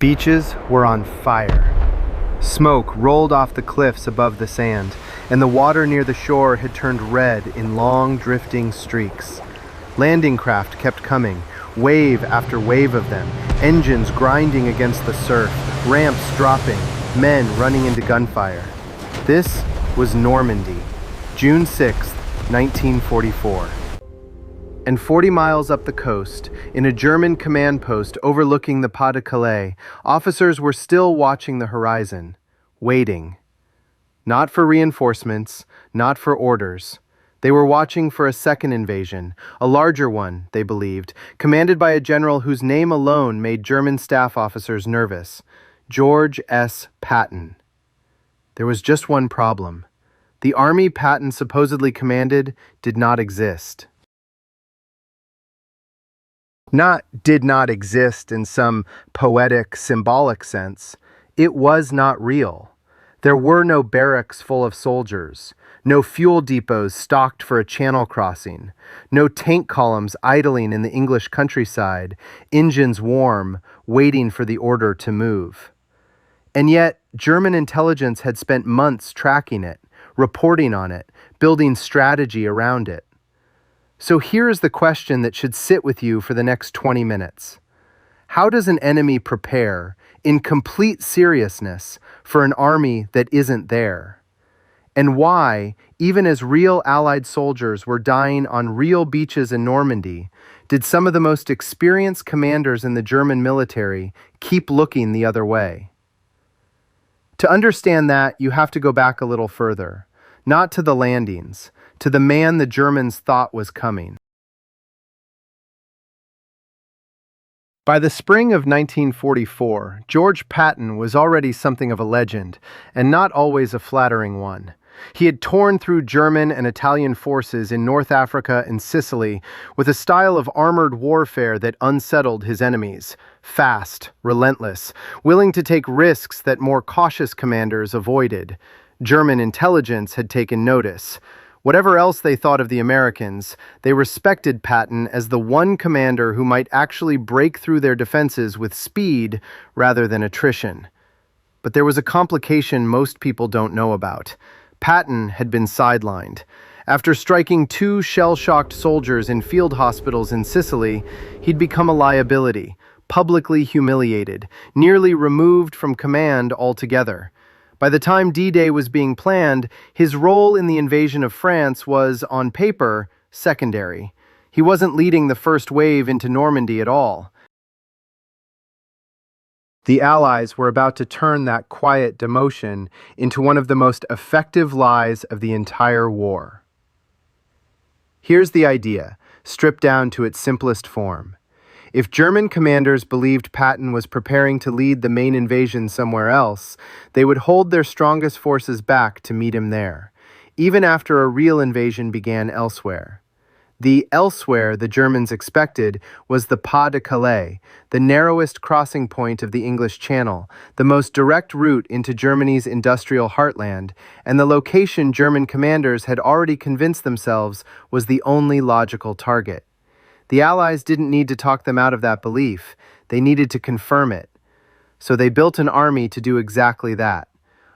Beaches were on fire. Smoke rolled off the cliffs above the sand, and the water near the shore had turned red in long, drifting streaks. Landing craft kept coming, wave after wave of them, engines grinding against the surf, ramps dropping, men running into gunfire. This was Normandy, June 6th, 1944. And 40 miles up the coast, in a German command post overlooking the Pas de Calais, officers were still watching the horizon, waiting. Not for reinforcements, not for orders. They were watching for a second invasion, a larger one, they believed, commanded by a general whose name alone made German staff officers nervous, George S. Patton. There was just one problem. The army Patton supposedly commanded did not exist. Did not exist in some poetic, symbolic sense. It was not real. There were no barracks full of soldiers, no fuel depots stocked for a channel crossing, no tank columns idling in the English countryside, engines warm, waiting for the order to move. And yet, German intelligence had spent months tracking it, reporting on it, building strategy around it. So here is the question that should sit with you for the next 20 minutes. How does an enemy prepare, in complete seriousness, for an army that isn't there? And why, even as real Allied soldiers were dying on real beaches in Normandy, did some of the most experienced commanders in the German military keep looking the other way? To understand that, you have to go back a little further, not to the landings, to the man the Germans thought was coming. By the spring of 1944, George Patton was already something of a legend, and not always a flattering one. He had torn through German and Italian forces in North Africa and Sicily with a style of armored warfare that unsettled his enemies, fast, relentless, willing to take risks that more cautious commanders avoided. German intelligence had taken notice. Whatever else they thought of the Americans, they respected Patton as the one commander who might actually break through their defenses with speed rather than attrition. But there was a complication most people don't know about. Patton had been sidelined. After striking 2 shell-shocked soldiers in field hospitals in Sicily, he'd become a liability, publicly humiliated, nearly removed from command altogether. By the time D-Day was being planned, his role in the invasion of France was, on paper, secondary. He wasn't leading the first wave into Normandy at all. The Allies were about to turn that quiet demotion into one of the most effective lies of the entire war. Here's the idea, stripped down to its simplest form. If German commanders believed Patton was preparing to lead the main invasion somewhere else, they would hold their strongest forces back to meet him there, even after a real invasion began elsewhere. The elsewhere the Germans expected was the Pas de Calais, the narrowest crossing point of the English Channel, the most direct route into Germany's industrial heartland, and the location German commanders had already convinced themselves was the only logical target. The Allies didn't need to talk them out of that belief. They needed to confirm it. So they built an army to do exactly that.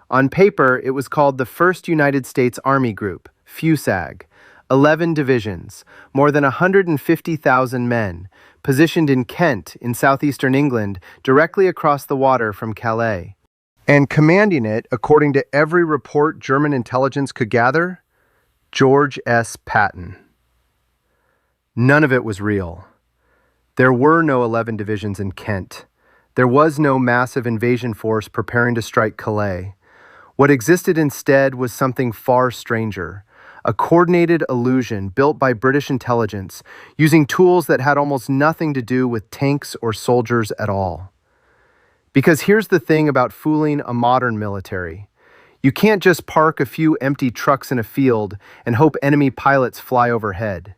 On paper, it was called the 1st United States Army Group, FUSAG. 11 divisions, more than 150,000 men, positioned in Kent, in southeastern England, directly across the water from Calais. And commanding it, according to every report German intelligence could gather, George S. Patton. None of it was real. There were no 11 divisions in Kent. There was no massive invasion force preparing to strike Calais. What existed instead was something far stranger, a coordinated illusion built by British intelligence, using tools that had almost nothing to do with tanks or soldiers at all. Because here's the thing about fooling a modern military. You can't just park a few empty trucks in a field and hope enemy pilots fly overhead.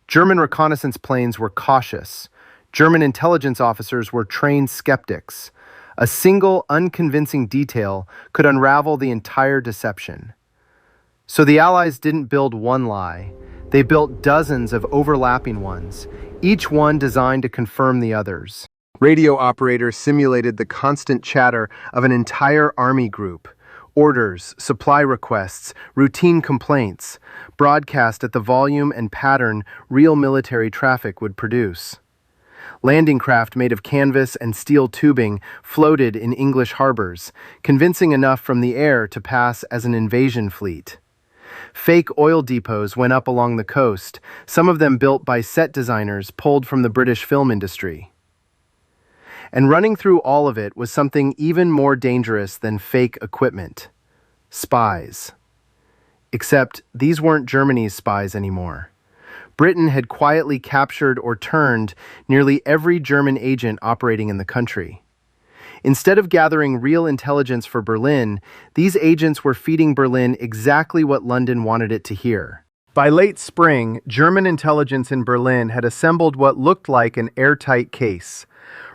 German reconnaissance planes were cautious. German intelligence officers were trained skeptics. A single, unconvincing detail could unravel the entire deception. So the Allies didn't build one lie. They built dozens of overlapping ones, each one designed to confirm the others. Radio operators simulated the constant chatter of an entire army group. Orders, supply requests, routine complaints, broadcast at the volume and pattern real military traffic would produce. Landing craft made of canvas and steel tubing floated in English harbors, convincing enough from the air to pass as an invasion fleet. Fake oil depots went up along the coast, some of them built by set designers pulled from the British film industry. And running through all of it was something even more dangerous than fake equipment: spies. Except these weren't Germany's spies anymore. Britain had quietly captured or turned nearly every German agent operating in the country. Instead of gathering real intelligence for Berlin, these agents were feeding Berlin exactly what London wanted it to hear. By late spring, German intelligence in Berlin had assembled what looked like an airtight case.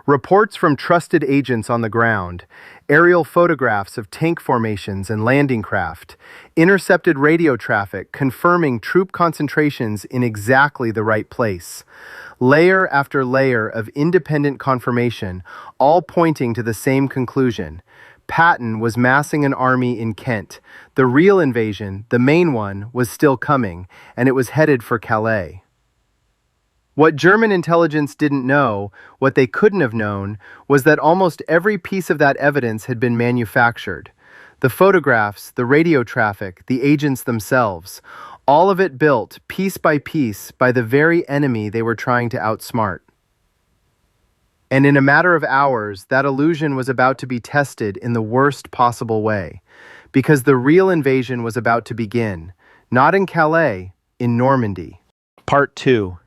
Reports from trusted agents on the ground, aerial photographs of tank formations and landing craft, intercepted radio traffic confirming troop concentrations in exactly the right place. Layer after layer of independent confirmation, all pointing to the same conclusion. Patton was massing an army in Kent. The real invasion, the main one, was still coming, and it was headed for Calais. What German intelligence didn't know, what they couldn't have known, was that almost every piece of that evidence had been manufactured. The photographs, the radio traffic, the agents themselves, all of it built, piece by piece, by the very enemy they were trying to outsmart. And in a matter of hours, that illusion was about to be tested in the worst possible way, because the real invasion was about to begin, not in Calais, in Normandy. Part 2.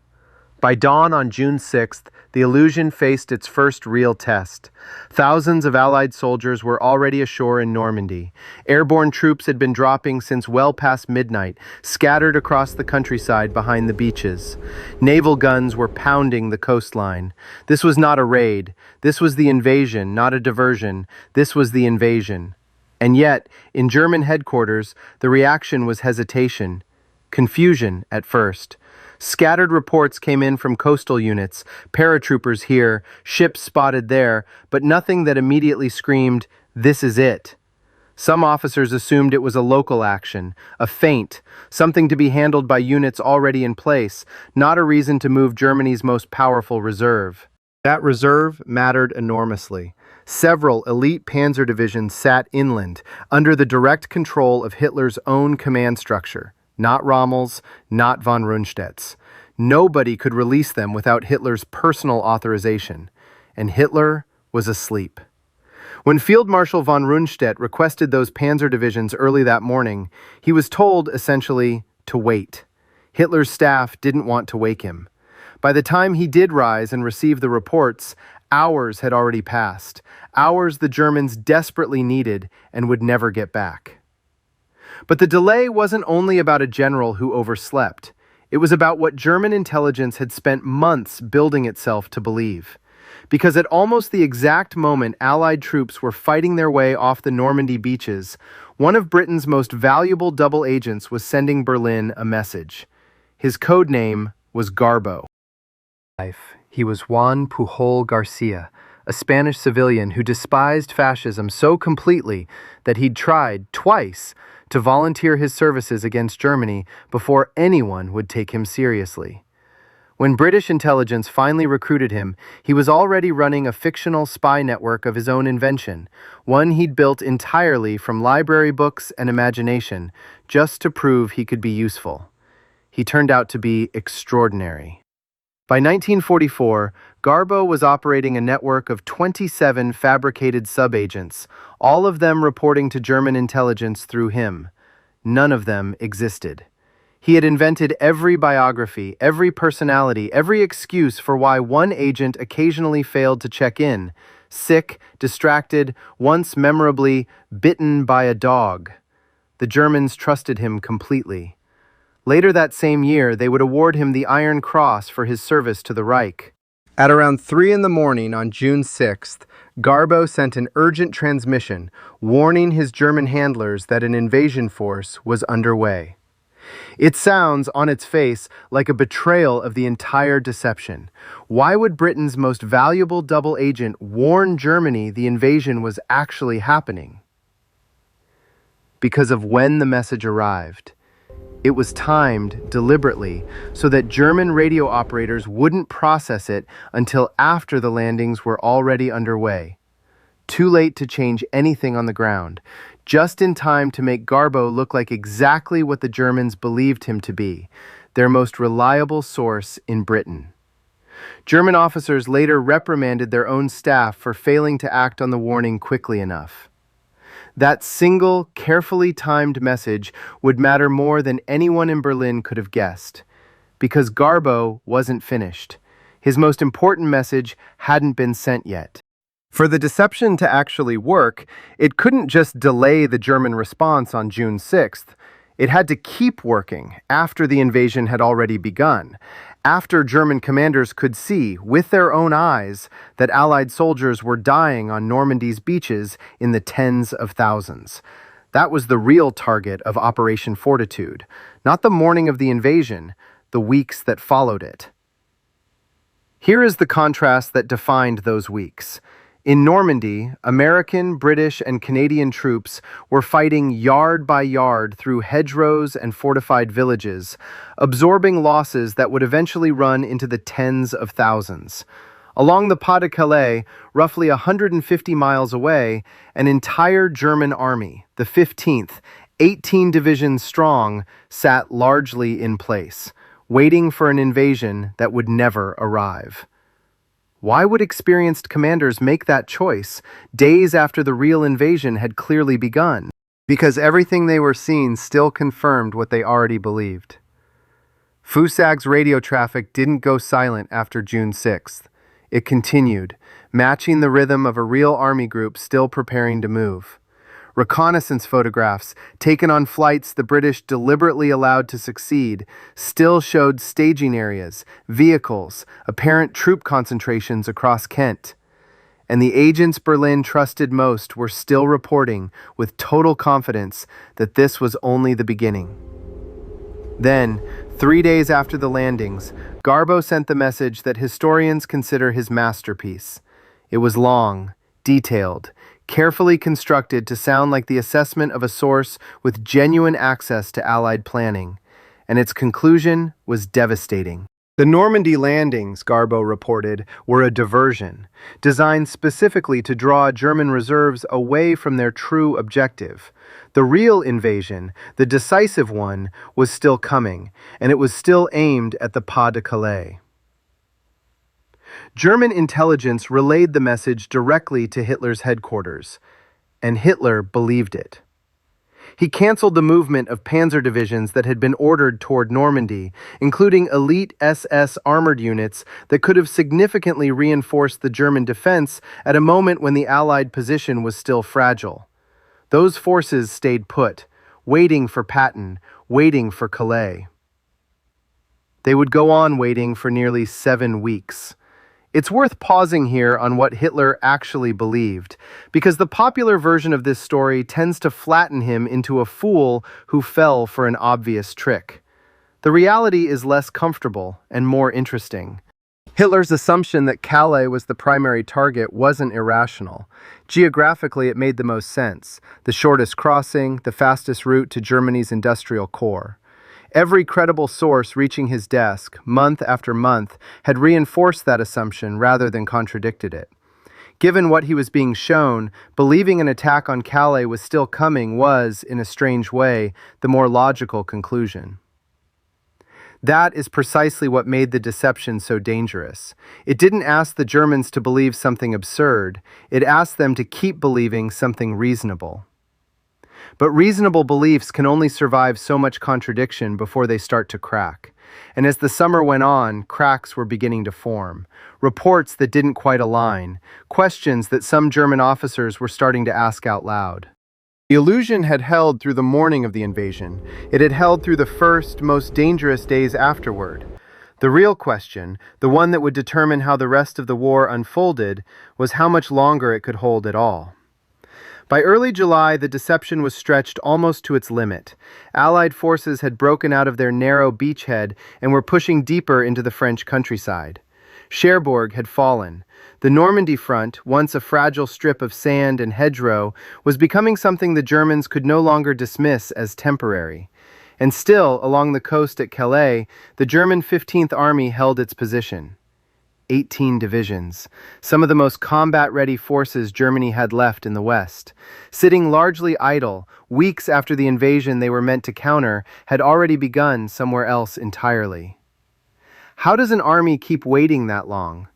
By dawn on June 6th, the illusion faced its first real test. Thousands of Allied soldiers were already ashore in Normandy. Airborne troops had been dropping since well past midnight, scattered across the countryside behind the beaches. Naval guns were pounding the coastline. This was not a raid. This was the invasion, not a diversion. This was the invasion. And yet, in German headquarters, the reaction was hesitation. Confusion at first. Scattered reports came in from coastal units, paratroopers here, ships spotted there, but nothing that immediately screamed, "This is it." Some officers assumed it was a local action, a feint, something to be handled by units already in place, not a reason to move Germany's most powerful reserve. That reserve mattered enormously. Several elite panzer divisions sat inland, under the direct control of Hitler's own command structure. Not Rommel's, not von Rundstedt's. Nobody could release them without Hitler's personal authorization. And Hitler was asleep. When Field Marshal von Rundstedt requested those panzer divisions early that morning, he was told, essentially, to wait. Hitler's staff didn't want to wake him. By the time he did rise and receive the reports, hours had already passed. Hours the Germans desperately needed and would never get back. But the delay wasn't only about a general who overslept. It was about what German intelligence had spent months building itself to believe. Because at almost the exact moment Allied troops were fighting their way off the Normandy beaches, one of Britain's most valuable double agents was sending Berlin a message. His code name was Garbo. He was Juan Pujol Garcia, a Spanish civilian who despised fascism so completely that he'd tried, twice, to volunteer his services against Germany before anyone would take him seriously. When British intelligence finally recruited him, he was already running a fictional spy network of his own invention, one he'd built entirely from library books and imagination, just to prove he could be useful. He turned out to be extraordinary. By 1944, Garbo was operating a network of 27 fabricated sub-agents, all of them reporting to German intelligence through him. None of them existed. He had invented every biography, every personality, every excuse for why one agent occasionally failed to check in. Sick, distracted, once memorably bitten by a dog. The Germans trusted him completely. Later that same year, they would award him the Iron Cross for his service to the Reich. At around 3 in the morning on June 6th, Garbo sent an urgent transmission warning his German handlers that an invasion force was underway. It sounds, on its face, like a betrayal of the entire deception. Why would Britain's most valuable double agent warn Germany the invasion was actually happening? Because of when the message arrived. It was timed deliberately so that German radio operators wouldn't process it until after the landings were already underway. Too late to change anything on the ground, just in time to make Garbo look like exactly what the Germans believed him to be, their most reliable source in Britain. German officers later reprimanded their own staff for failing to act on the warning quickly enough. That single, carefully timed message would matter more than anyone in Berlin could have guessed, because Garbo wasn't finished. His most important message hadn't been sent yet. For the deception to actually work, it couldn't just delay the German response on June 6th. It had to keep working after the invasion had already begun, after German commanders could see, with their own eyes, that Allied soldiers were dying on Normandy's beaches in the tens of thousands. That was the real target of Operation Fortitude, not the morning of the invasion, the weeks that followed it. Here is the contrast that defined those weeks. In Normandy, American, British, and Canadian troops were fighting yard by yard through hedgerows and fortified villages, absorbing losses that would eventually run into the tens of thousands. Along the Pas de Calais, roughly 150 miles away, an entire German army, the 15th, 18 divisions strong, sat largely in place, waiting for an invasion that would never arrive. Why would experienced commanders make that choice, days after the real invasion had clearly begun? Because everything they were seeing still confirmed what they already believed. Fusag's radio traffic didn't go silent after June 6th. It continued, matching the rhythm of a real army group still preparing to move. Reconnaissance photographs, taken on flights the British deliberately allowed to succeed, still showed staging areas, vehicles, apparent troop concentrations across Kent. And the agents Berlin trusted most were still reporting, with total confidence, that this was only the beginning. Then, 3 days after the landings, Garbo sent the message that historians consider his masterpiece. It was long, detailed, carefully constructed to sound like the assessment of a source with genuine access to Allied planning, and its conclusion was devastating. The Normandy landings, Garbo reported, were a diversion, designed specifically to draw German reserves away from their true objective. The real invasion, the decisive one, was still coming, and it was still aimed at the Pas de Calais. German intelligence relayed the message directly to Hitler's headquarters, and Hitler believed it. He canceled the movement of panzer divisions that had been ordered toward Normandy, including elite SS armored units that could have significantly reinforced the German defense at a moment when the Allied position was still fragile. Those forces stayed put, waiting for Patton, waiting for Calais. They would go on waiting for nearly 7 weeks. It's worth pausing here on what Hitler actually believed, because the popular version of this story tends to flatten him into a fool who fell for an obvious trick. The reality is less comfortable and more interesting. Hitler's assumption that Calais was the primary target wasn't irrational. Geographically, it made the most sense: the shortest crossing, the fastest route to Germany's industrial core. Every credible source reaching his desk, month after month, had reinforced that assumption rather than contradicted it. Given what he was being shown, believing an attack on Calais was still coming was, in a strange way, the more logical conclusion. That is precisely what made the deception so dangerous. It didn't ask the Germans to believe something absurd. It asked them to keep believing something reasonable. But reasonable beliefs can only survive so much contradiction before they start to crack. And as the summer went on, cracks were beginning to form. Reports that didn't quite align. Questions that some German officers were starting to ask out loud. The illusion had held through the morning of the invasion. It had held through the first, most dangerous days afterward. The real question, the one that would determine how the rest of the war unfolded, was how much longer it could hold at all. By early July, the deception was stretched almost to its limit. Allied forces had broken out of their narrow beachhead and were pushing deeper into the French countryside. Cherbourg had fallen. The Normandy front, once a fragile strip of sand and hedgerow, was becoming something the Germans could no longer dismiss as temporary. And still, along the coast at Calais, the German 15th Army held its position. 18 divisions, some of the most combat-ready forces Germany had left in the West. Sitting largely idle, weeks after the invasion they were meant to counter had already begun somewhere else entirely. How does an army keep waiting that long?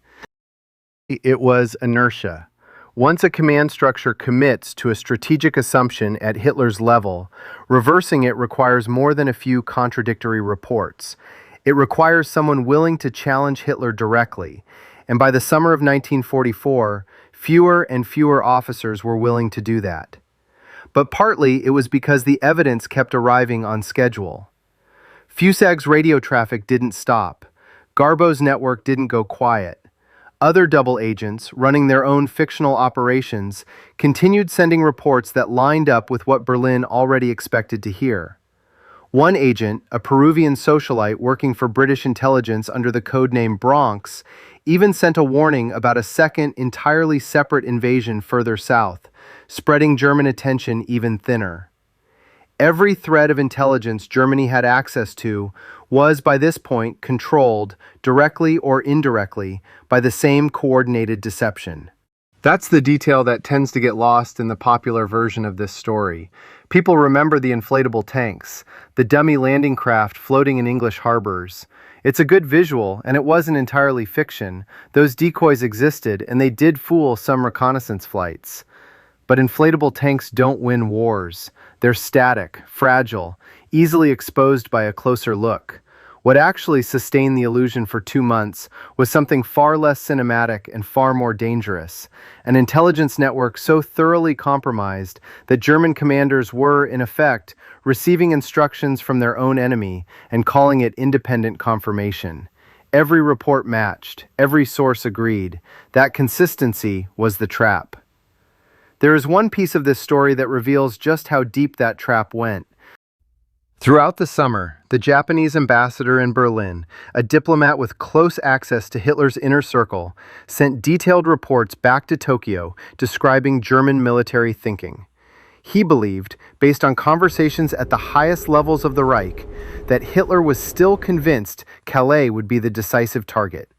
It was inertia. Once a command structure commits to a strategic assumption at Hitler's level, reversing it requires more than a few contradictory reports. It requires someone willing to challenge Hitler directly, and by the summer of 1944, fewer and fewer officers were willing to do that. But partly it was because the evidence kept arriving on schedule. Fusag's radio traffic didn't stop. Garbo's network didn't go quiet. Other double agents, running their own fictional operations, continued sending reports that lined up with what Berlin already expected to hear. One agent, a Peruvian socialite working for British intelligence under the codename Bronx, even sent a warning about a second, entirely separate invasion further south, spreading German attention even thinner. Every thread of intelligence Germany had access to was, by this point, controlled, directly or indirectly, by the same coordinated deception. That's the detail that tends to get lost in the popular version of this story. People remember the inflatable tanks, the dummy landing craft floating in English harbors. It's a good visual, and it wasn't entirely fiction. Those decoys existed, and they did fool some reconnaissance flights. But inflatable tanks don't win wars. They're static, fragile, easily exposed by a closer look. What actually sustained the illusion for 2 months was something far less cinematic and far more dangerous, an intelligence network so thoroughly compromised that German commanders were, in effect, receiving instructions from their own enemy and calling it independent confirmation. Every report matched, every source agreed. That consistency was the trap. There is one piece of this story that reveals just how deep that trap went. Throughout the summer, the Japanese ambassador in Berlin, a diplomat with close access to Hitler's inner circle, sent detailed reports back to Tokyo describing German military thinking. He believed, based on conversations at the highest levels of the Reich, that Hitler was still convinced Calais would be the decisive target.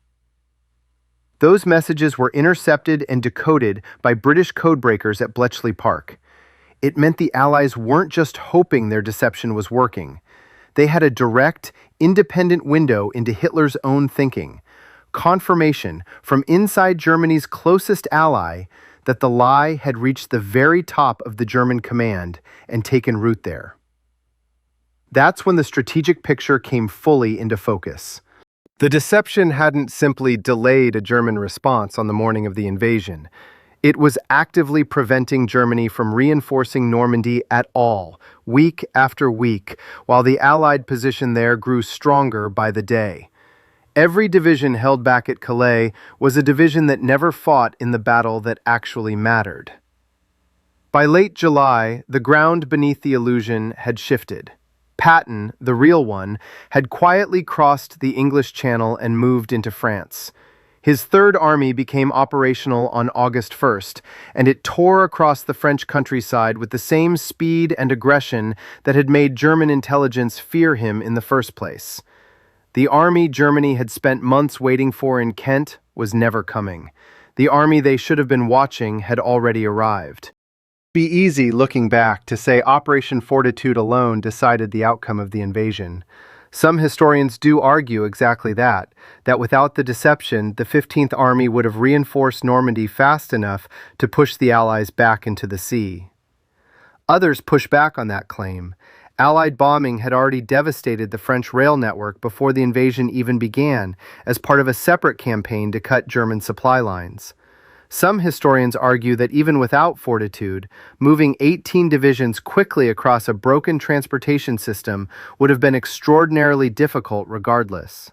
Those messages were intercepted and decoded by British codebreakers at Bletchley Park. It meant the Allies weren't just hoping their deception was working. They had a direct, independent window into Hitler's own thinking. Confirmation from inside Germany's closest ally that the lie had reached the very top of the German command and taken root there. That's when the strategic picture came fully into focus. The deception hadn't simply delayed a German response on the morning of the invasion. It was actively preventing Germany from reinforcing Normandy at all, week after week, while the Allied position there grew stronger by the day. Every division held back at Calais was a division that never fought in the battle that actually mattered. By late July, the ground beneath the illusion had shifted. Patton, the real one, had quietly crossed the English Channel and moved into France. His Third Army became operational on August 1st, and it tore across the French countryside with the same speed and aggression that had made German intelligence fear him in the first place. The army Germany had spent months waiting for in Kent was never coming. The army they should have been watching had already arrived. It'd be easy, looking back, to say Operation Fortitude alone decided the outcome of the invasion. Some historians do argue exactly that without the deception, the 15th Army would have reinforced Normandy fast enough to push the Allies back into the sea. Others push back on that claim. Allied bombing had already devastated the French rail network before the invasion even began, as part of a separate campaign to cut German supply lines. Some historians argue that even without Fortitude, moving 18 divisions quickly across a broken transportation system would have been extraordinarily difficult regardless.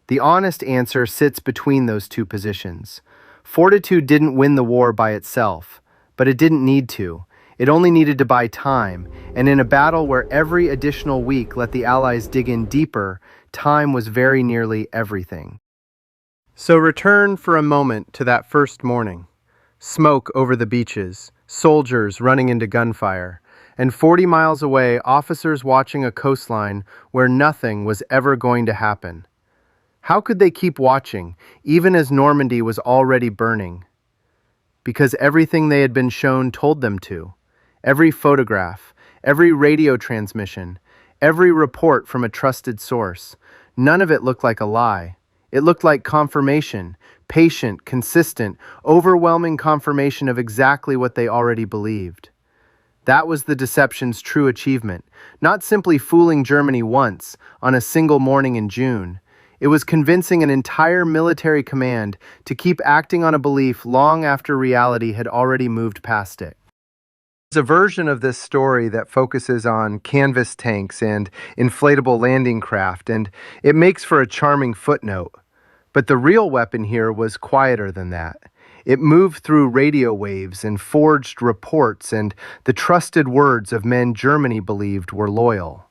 The honest answer sits between those two positions. Fortitude didn't win the war by itself, But it didn't need to. It only needed to buy time, and in a battle where every additional week let the Allies dig in deeper, time was very nearly everything. So return for a moment to that first morning. Smoke over the beaches, soldiers running into gunfire, and 40 miles away, officers watching a coastline where nothing was ever going to happen. How could they keep watching, even as Normandy was already burning? Because everything they had been shown told them to. Every photograph, every radio transmission, every report from a trusted source, none of it looked like a lie. It looked like confirmation, patient, consistent, overwhelming confirmation of exactly what they already believed. That was the deception's true achievement, not simply fooling Germany once, on a single morning in June. It was convincing an entire military command to keep acting on a belief long after reality had already moved past it. There's a version of this story that focuses on canvas tanks and inflatable landing craft, and it makes for a charming footnote. But the real weapon here was quieter than that. It moved through radio waves and forged reports and the trusted words of men Germany believed were loyal.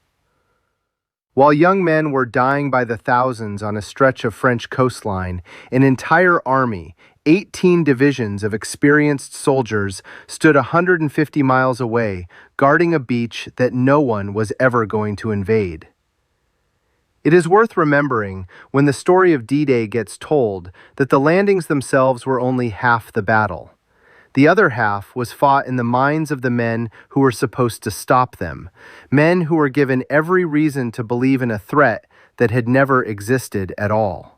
While young men were dying by the thousands on a stretch of French coastline, an entire army, 18 divisions of experienced soldiers, stood 150 miles away, guarding a beach that no one was ever going to invade. It is worth remembering, when the story of D-Day gets told, that the landings themselves were only half the battle. The other half was fought in the minds of the men who were supposed to stop them, men who were given every reason to believe in a threat that had never existed at all.